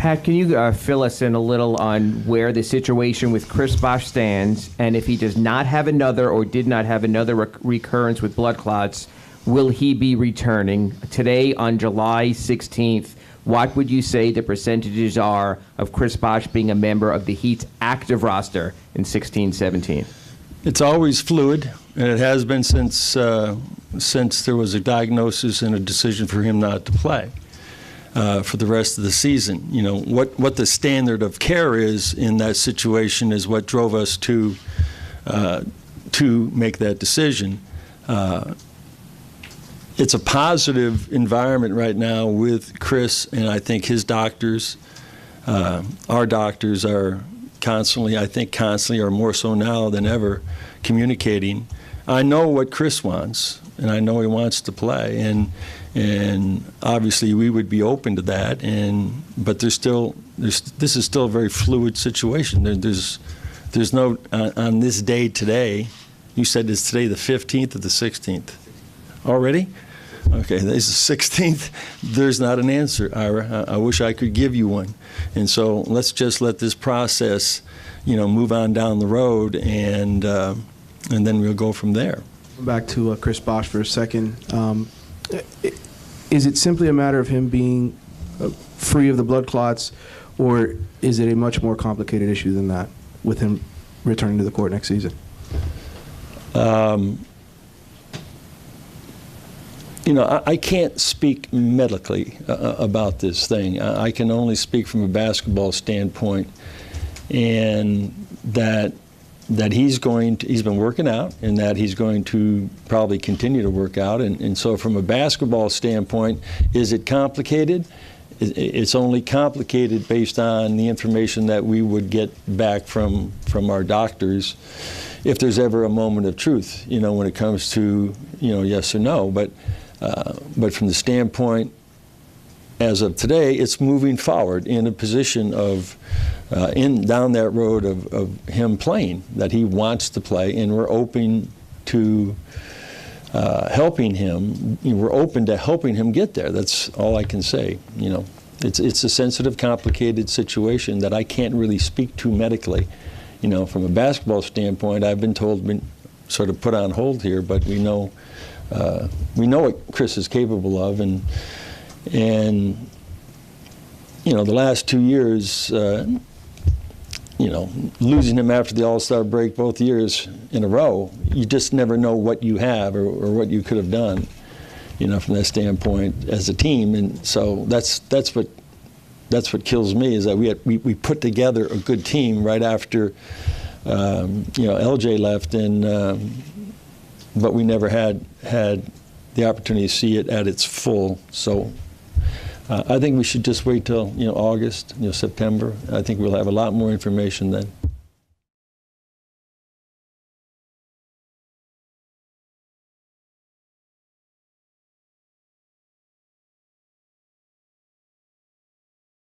Pat, can you fill us in a little on where the situation with Chris Bosh stands, and if he does not have another or did not have another recurrence with blood clots, will he be returning? Today, on July 16th, what would you say the percentages are of Chris Bosh being a member of the Heat's active roster in 16-17? It's always fluid, and it has been since there was a diagnosis and a decision for him not to play for the rest of the season. You know, what the standard of care is in that situation is what drove us to make that decision. It's a positive environment right now with Chris, and I think his doctors, our doctors are constantly or more so now than ever, communicating. I know what Chris wants, and I know he wants to play, and obviously we would be open to that. But this is still a very fluid situation. There's no on this day today. You said it's today the 15th or the 16th. Already? Okay, this is the 16th. There's not an answer, Ira. I wish I could give you one. And so let's just let this process, move on down the road, and then we'll go from there. Back to Chris Bosh for a second. Is it simply a matter of him being free of the blood clots, or is it a much more complicated issue than that with him returning to the court next season? I can't speak medically about this thing. I can only speak from a basketball standpoint, and that he's been working out, and that he's going to probably continue to work out. And so from a basketball standpoint, is it complicated? It's only complicated based on the information that we would get back from our doctors, if there's ever a moment of truth, when it comes to, yes or no. But from the standpoint, as of today, it's moving forward in a position of, down that road of him playing, that he wants to play, and we're open to helping him. We're open to helping him get there. That's all I can say. It's a sensitive, complicated situation that I can't really speak to medically. From a basketball standpoint, I've been told, been sort of put on hold here, but we know what Chris is capable of, and the last 2 years, losing him after the All-Star break both years in a row, you just never know what you have or what you could have done, from that standpoint as a team. And so that's what kills me, is that we put together a good team right after LJ left, and but we never had the opportunity to see it at its full. So I think we should just wait till August, September. I think we'll have a lot more information then.